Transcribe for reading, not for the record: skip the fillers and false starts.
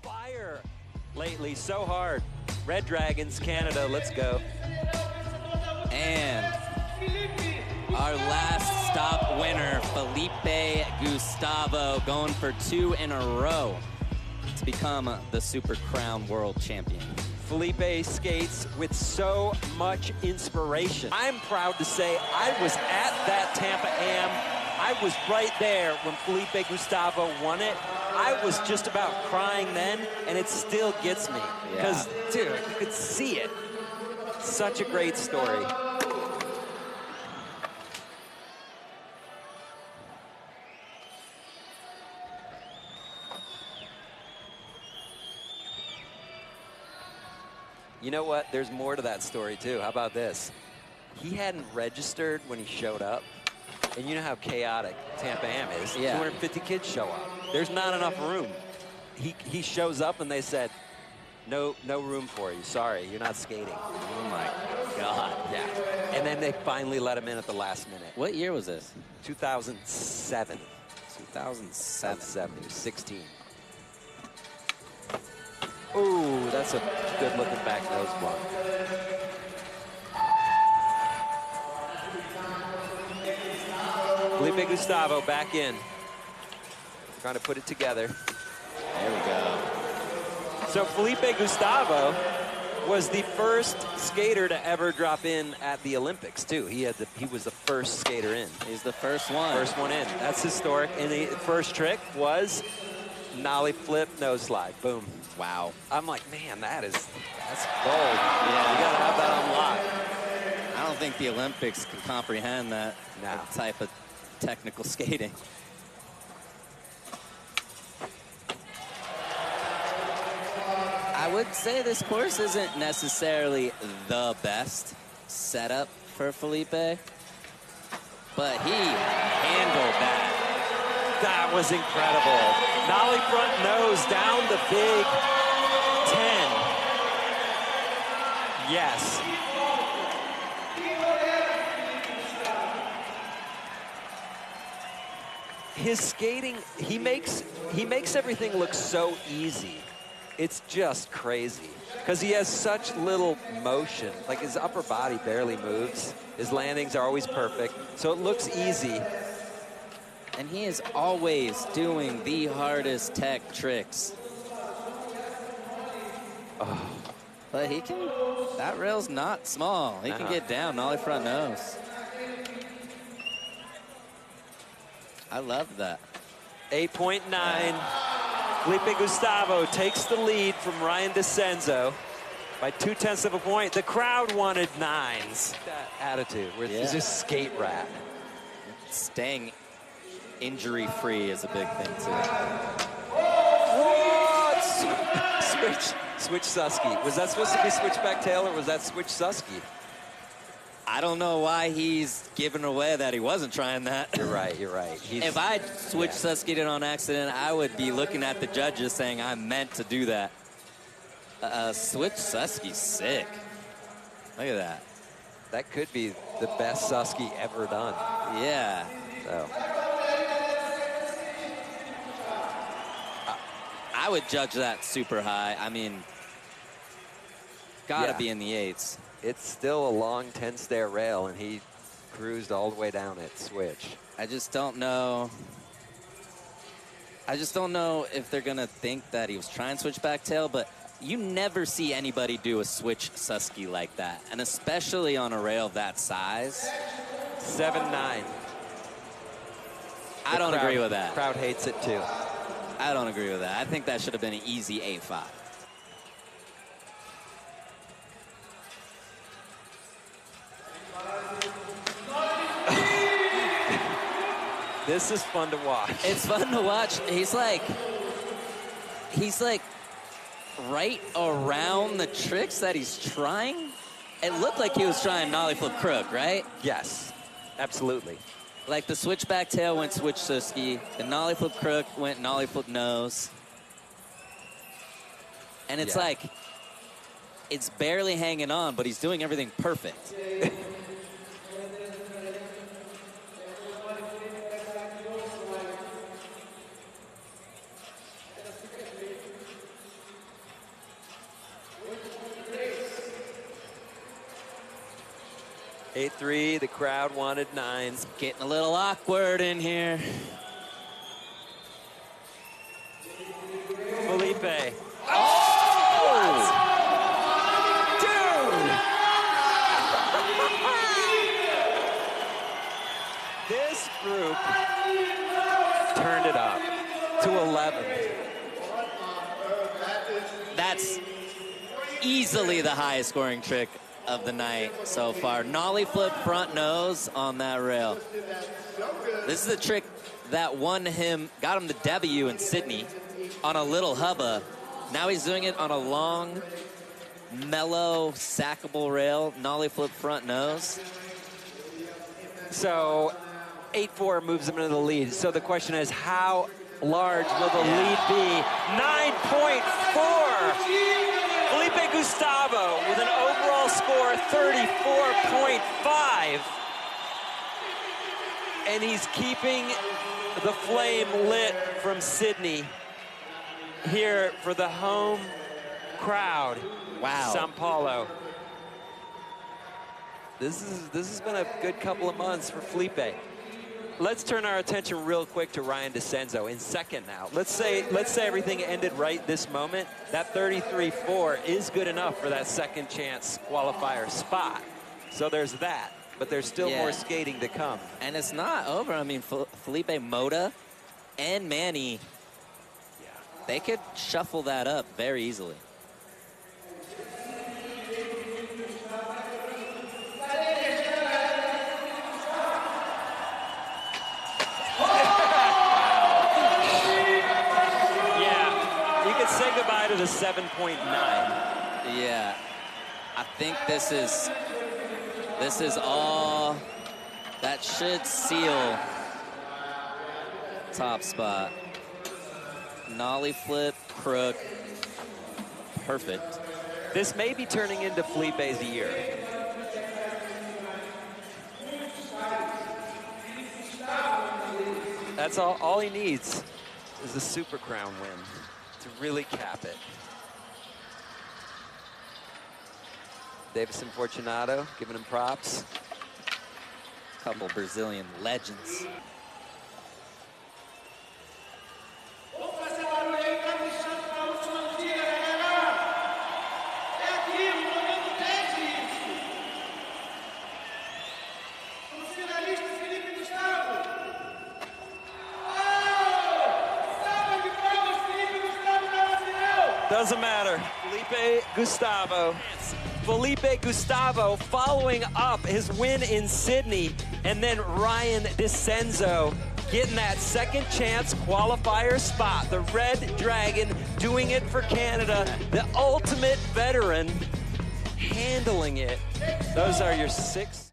fire lately, so hard. Red Dragons, Canada, let's go. And our last stop winner, Felipe Gustavo, going for 2 in a row to become the Super Crown World Champion. Felipe skates with so much inspiration. I'm proud to say I was at that Tampa Am. I was right there when Felipe Gustavo won it. I was just about crying then, and it still gets me. Because, dude, you could see it. Such a great story. You know what? There's more to that story, too. How about this? He hadn't registered when he showed up. And you know how chaotic Tampa Am is. 250 kids show up. There's not enough room. He shows up and they said, no room for you. Sorry, you're not skating. Oh my God. Yeah. And then they finally let him in at the last minute. What year was this? 2007. 2007. He was 16. Ooh, that's a good looking back nose block. Felipe Gustavo back in. Trying to put it together. There we go. So Felipe Gustavo was the first skater to ever drop in at the Olympics, too. He was the first skater in. He's the first one. First one in. That's historic. And the first trick was nollie flip, nose slide. Boom. Wow. I'm like, man, that's gold. Yeah. You got to have that on lock. I don't think the Olympics can comprehend that type of technical skating. I would say this course isn't necessarily the best setup for Felipe, but he handled that. That was incredible. Nollie front nose down the big 10. Yes. His skating, he makes everything look so easy. It's just crazy because he has such little motion. Like his upper body barely moves. His landings are always perfect. So it looks easy. And he is always doing the hardest tech tricks. Oh. But he can, that rail's not small. He can get down, nollie front nose. I love that. 8.9. Felipe Gustavo takes the lead from Ryan DeCenzo by 0.2 of a point. The crowd wanted 9s. That attitude where it's just skate rat. Staying injury-free is a big thing, too. What? Switch Susky. Was that supposed to be switchback tail or was that switch Susky? I don't know why he's giving away that he wasn't trying that. You're right. If I switched Susky in on accident, I would be looking at the judges saying I meant to do that. Switch Susky's sick. Look at that. That could be the best Susky ever done. Yeah. So. I would judge that super high. I mean, gotta be in the 8s. It's still a long 10-stair rail, and he cruised all the way down it, switch. I just don't know. If they're going to think that he was trying switchback tail, but you never see anybody do a switch Susky like that, and especially on a rail that size. 7.9. I don't agree with that. Crowd hates it, too. I don't agree with that. I think that should have been an easy 8.5. This is fun to watch. It's fun to watch. He's like right around the tricks that he's trying. It looked like he was trying nollie flip crook, right? Yes, absolutely. Like the switchback tail went switch Susky, the nollie flip crook went nollie flip nose. And it's like, it's barely hanging on, but he's doing everything perfect. 8-3, the crowd wanted 9. It's getting a little awkward in here. Felipe. Oh! Dude! This group turned it up to 11. That's easily the highest scoring trick of the night so far. Nollie flip front nose on that rail. This is the trick that got him the W in Sydney on a little hubba. Now he's doing it on a long, mellow, sackable rail. Nollie flip front nose. So 8-4 moves him into the lead. So the question is, how large will the lead be? 9.4. Felipe Gustavo with an overall score 34.5. And he's keeping the flame lit from Sydney here for the home crowd. Wow. Sao Paulo. This has been a good couple of months for Felipe. Let's turn our attention real quick to Ryan DeCenzo in second now. Let's say everything ended right this moment. That 33.4 is good enough for that second chance qualifier spot. So there's that, but there's still more skating to come. And it's not over. I mean, Felipe Mota and Manny, they could shuffle that up very easily. Say goodbye to the 7.9. Yeah, I think this is all that should seal top spot. Nollie flip, crook, perfect. This may be turning into Felipe's year. That's all he needs is the Super Crown win to really cap it. Davison Fortunato giving him props. Couple Brazilian legends. Doesn't matter. Felipe Gustavo. Felipe Gustavo following up his win in Sydney, and then Ryan DeCenzo getting that second chance qualifier spot. The Red Dragon doing it for Canada. The ultimate veteran handling it. Those are your 6.